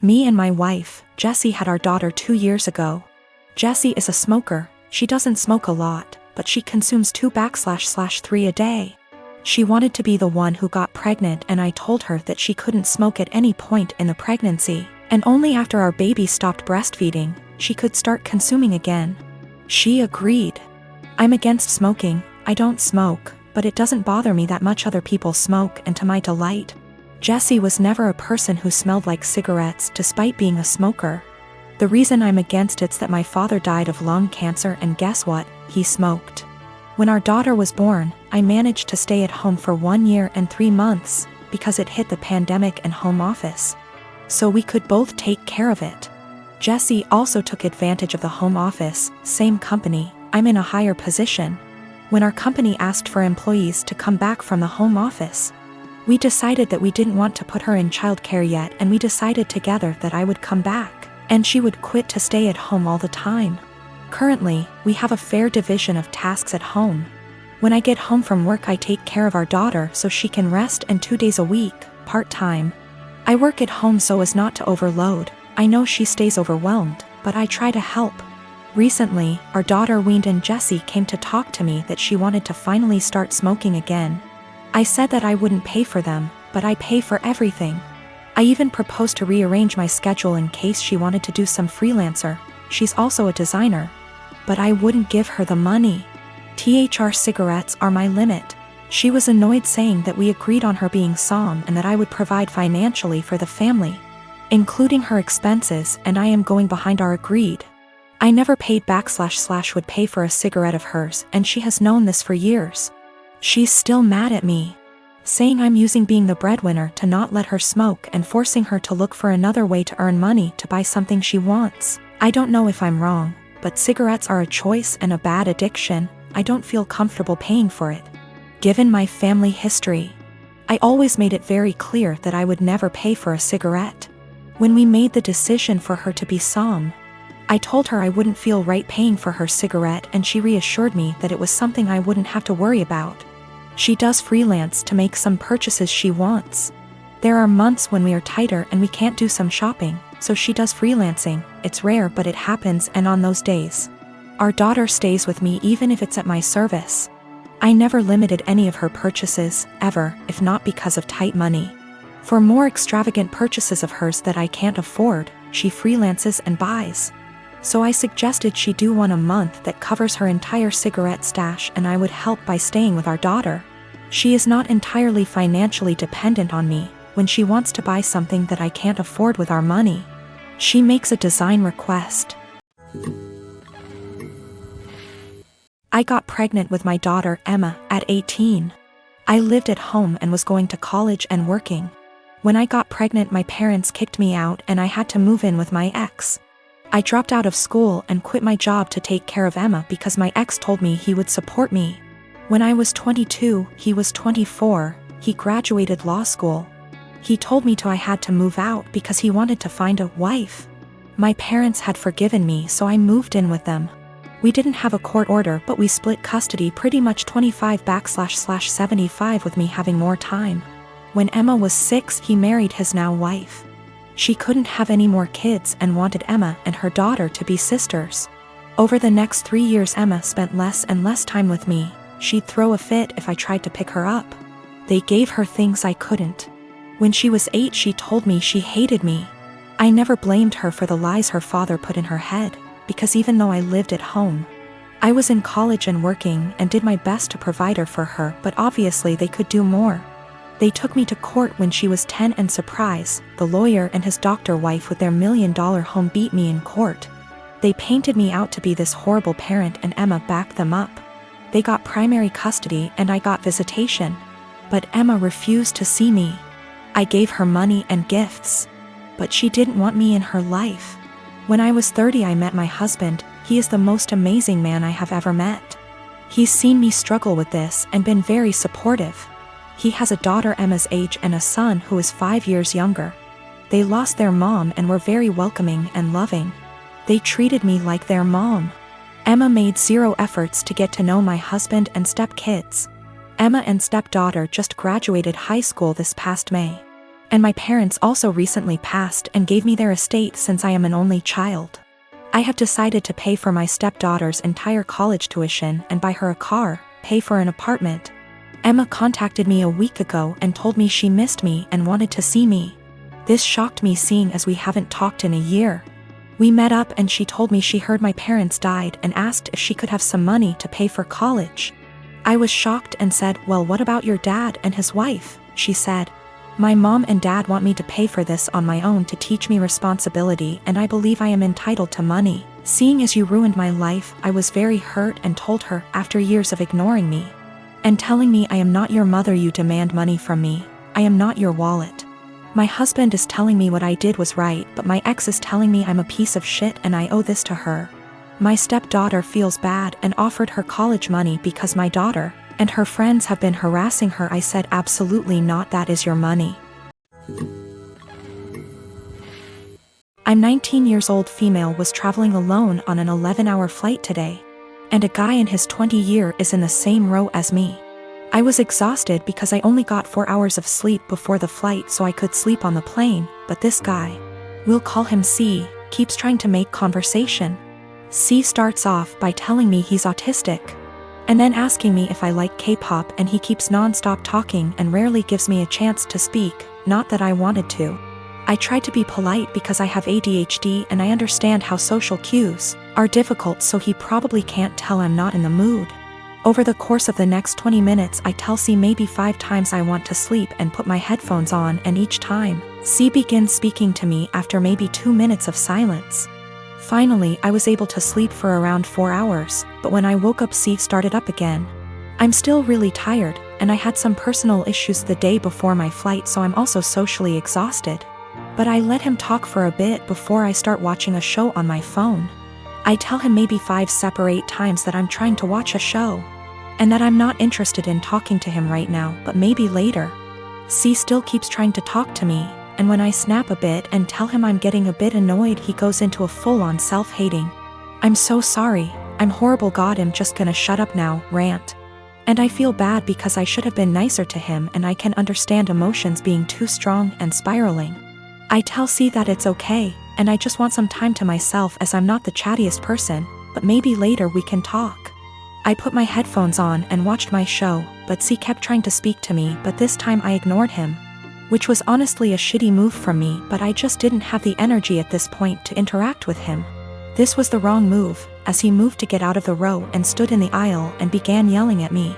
Me and my wife, Jessie, had our daughter 2 years ago. Jessie is a smoker. She doesn't smoke a lot, but she consumes 2/3 a day. She wanted to be the one who got pregnant, and I told her that she couldn't smoke at any point in the pregnancy, and only after our baby stopped breastfeeding, she could start consuming again. She agreed. I'm against smoking. I don't smoke, but it doesn't bother me that much other people smoke, and to my delight. Jessie was never a person who smelled like cigarettes despite being a smoker. The reason I'm against it's that my father died of lung cancer, and guess what? He smoked. When our daughter was born, I managed to stay at home for 1 year and 3 months because it hit the pandemic and home office. So we could both take care of it. Jessie also took advantage of the home office, same company, I'm in a higher position. When our company asked for employees to come back from the home office, we decided that we didn't want to put her in childcare yet, and we decided together that I would come back, and she would quit to stay at home all the time. Currently, we have a fair division of tasks at home. When I get home from work, I take care of our daughter so she can rest, and 2 days a week, part-time. I work at home so as not to overload. I know she stays overwhelmed, but I try to help. Recently, our daughter weaned, and Jessie came to talk to me that she wanted to finally start smoking again. I said that I wouldn't pay for them, but I pay for everything. I even proposed to rearrange my schedule in case she wanted to do some freelancer. She's also a designer. But I wouldn't give her the money. THR cigarettes are my limit. She was annoyed, saying that we agreed on her being SOM and that I would provide financially for the family, including her expenses, and I am going behind our agreed. I never paid back / would pay for a cigarette of hers, and she has known this for years. She's still mad at me, saying I'm using being the breadwinner to not let her smoke and forcing her to look for another way to earn money to buy something she wants. I don't know if I'm wrong, but cigarettes are a choice and a bad addiction. I don't feel comfortable paying for it. Given my family history, I always made it very clear that I would never pay for a cigarette. When we made the decision for her to be SOM, I told her I wouldn't feel right paying for her cigarette, and she reassured me that it was something I wouldn't have to worry about. She does freelance to make some purchases she wants. There are months when we are tighter and we can't do some shopping, so she does freelancing. It's rare, but it happens, and on those days, our daughter stays with me even if it's at my service. I never limited any of her purchases, ever, if not because of tight money. For more extravagant purchases of hers that I can't afford, she freelances and buys. So I suggested she do one a month that covers her entire cigarette stash, and I would help by staying with our daughter. She is not entirely financially dependent on me. When she wants to buy something that I can't afford with our money, she makes a design request. I got pregnant with my daughter, Emma, at 18. I lived at home and was going to college and working. When I got pregnant, my parents kicked me out and I had to move in with my ex. I dropped out of school and quit my job to take care of Emma because my ex told me he would support me. When I was 22, he was 24, he graduated law school. He told me I had to move out because he wanted to find a wife. My parents had forgiven me, so I moved in with them. We didn't have a court order, but we split custody pretty much 25/75 with me having more time. When Emma was 6, he married his now wife. She couldn't have any more kids and wanted Emma and her daughter to be sisters. Over the next 3 years, Emma spent less and less time with me. She'd throw a fit if I tried to pick her up. They gave her things I couldn't. When she was 8, she told me she hated me. I never blamed her for the lies her father put in her head, because even though I lived at home, I was in college and working and did my best to provide for her, but obviously they could do more. They took me to court when she was 10, and surprise, the lawyer and his doctor wife with their $1 million home beat me in court. They painted me out to be this horrible parent, and Emma backed them up. They got primary custody and I got visitation. But Emma refused to see me. I gave her money and gifts, but she didn't want me in her life. When I was 30, I met my husband. He is the most amazing man I have ever met. He's seen me struggle with this and been very supportive. He has a daughter Emma's age and a son who is 5 years younger. They lost their mom and were very welcoming and loving. They treated me like their mom. Emma made zero efforts to get to know my husband and stepkids. Emma and stepdaughter just graduated high school this past May. And my parents also recently passed and gave me their estate since I am an only child. I have decided to pay for my stepdaughter's entire college tuition and buy her a car, pay for an apartment. Emma contacted me a week ago and told me she missed me and wanted to see me. This shocked me seeing as we haven't talked in a year. We met up and she told me she heard my parents died and asked if she could have some money to pay for college. I was shocked and said, "Well, what about your dad and his wife?" She said, "My mom and dad want me to pay for this on my own to teach me responsibility, and I believe I am entitled to money. Seeing as you ruined my life, I was very hurt and told her, after years of ignoring me and telling me I am not your mother, you demand money from me. I am not your wallet. My husband is telling me what I did was right, but my ex is telling me I'm a piece of shit and I owe this to her. My stepdaughter feels bad and offered her college money because my daughter and her friends have been harassing her." I said, "Absolutely not, that is your money." I'm 19 years old female was traveling alone on an 11-hour flight today. And a guy in his 20-year is in the same row as me. I was exhausted because I only got 4 hours of sleep before the flight so I could sleep on the plane, but this guy, we'll call him C, keeps trying to make conversation. C starts off by telling me he's autistic, and then asking me if I like K-pop, and he keeps non-stop talking and rarely gives me a chance to speak, not that I wanted to. I tried to be polite because I have ADHD and I understand how social cues are difficult, so he probably can't tell I'm not in the mood. Over the course of the next 20 minutes I tell C maybe 5 times I want to sleep and put my headphones on, and each time, C begins speaking to me after maybe 2 minutes of silence. Finally, I was able to sleep for around 4 hours, but when I woke up C started up again. I'm still really tired, and I had some personal issues the day before my flight, so I'm also socially exhausted. But I let him talk for a bit before I start watching a show on my phone. I tell him maybe 5 separate times that I'm trying to watch a show, and that I'm not interested in talking to him right now, but maybe later. C still keeps trying to talk to me, and when I snap a bit and tell him I'm getting a bit annoyed, he goes into a full-on self-hating, "I'm so sorry, I'm horrible, God, I'm just gonna shut up now," rant. And I feel bad because I should have been nicer to him, and I can understand emotions being too strong and spiraling. I tell C that it's okay, and I just want some time to myself as I'm not the chattiest person, but maybe later we can talk. I put my headphones on and watched my show, but C kept trying to speak to me, but this time I ignored him, which was honestly a shitty move from me, but I just didn't have the energy at this point to interact with him. This was the wrong move, as he moved to get out of the row and stood in the aisle and began yelling at me.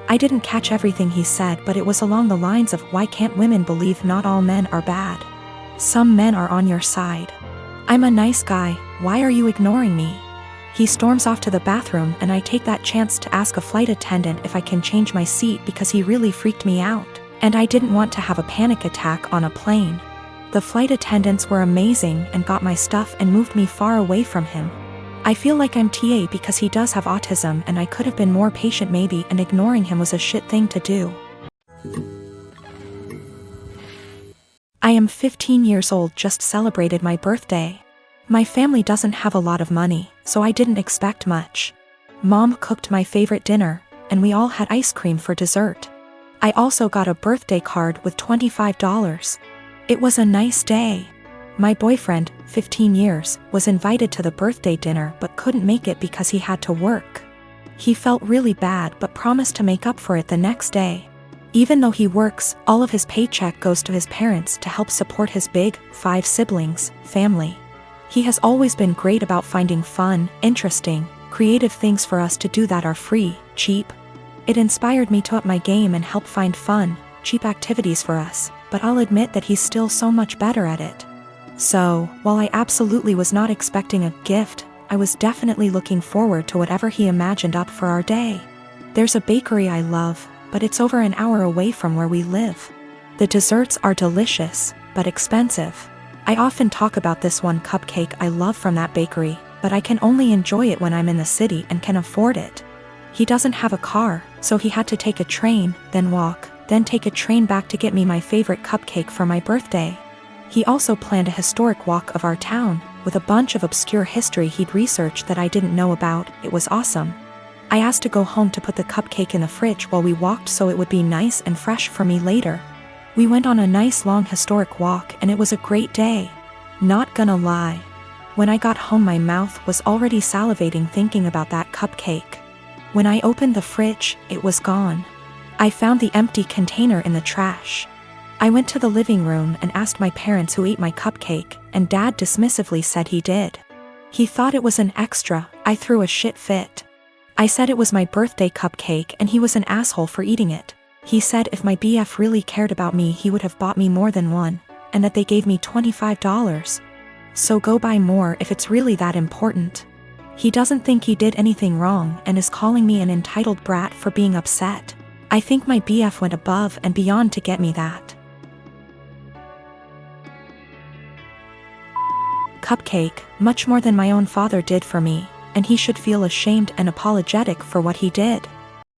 I didn't catch everything he said, but it was along the lines of, "Why can't women believe not all men are bad? Some men are on your side. I'm a nice guy, why are you ignoring me?" He storms off to the bathroom, and I take that chance to ask a flight attendant if I can change my seat because he really freaked me out, and I didn't want to have a panic attack on a plane. The flight attendants were amazing and got my stuff and moved me far away from him. I feel like I'm TA because he does have autism, and I could have been more patient maybe, and ignoring him was a shit thing to do. I am 15 years old, just celebrated my birthday. My family doesn't have a lot of money, so I didn't expect much. Mom cooked my favorite dinner, and we all had ice cream for dessert. I also got a birthday card with $25. It was a nice day. My boyfriend, 15 years, was invited to the birthday dinner but couldn't make it because he had to work. He felt really bad but promised to make up for it the next day. Even though he works, all of his paycheck goes to his parents to help support his big, 5 siblings, family. He has always been great about finding fun, interesting, creative things for us to do that are free, cheap. It inspired me to up my game and help find fun, cheap activities for us, but I'll admit that he's still so much better at it. So, while I absolutely was not expecting a gift, I was definitely looking forward to whatever he imagined up for our day. There's a bakery I love, but it's over an hour away from where we live. The desserts are delicious, but expensive. I often talk about this one cupcake I love from that bakery, but I can only enjoy it when I'm in the city and can afford it. He doesn't have a car, so he had to take a train, then walk, then take a train back to get me my favorite cupcake for my birthday. He also planned a historic walk of our town, with a bunch of obscure history he'd researched that I didn't know about. It was awesome. I asked to go home to put the cupcake in the fridge while we walked so it would be nice and fresh for me later. We went on a nice long historic walk and it was a great day. Not gonna lie. When I got home my mouth was already salivating thinking about that cupcake. When I opened the fridge, it was gone. I found the empty container in the trash. I went to the living room and asked my parents who ate my cupcake, and Dad dismissively said he did. He thought it was an extra. I threw a shit fit. I said it was my birthday cupcake and he was an asshole for eating it. He said if my BF really cared about me he would have bought me more than one, and that they gave me $25. So go buy more if it's really that important. He doesn't think he did anything wrong and is calling me an entitled brat for being upset. I think my BF went above and beyond to get me that cupcake, much more than my own father did for me, and he should feel ashamed and apologetic for what he did.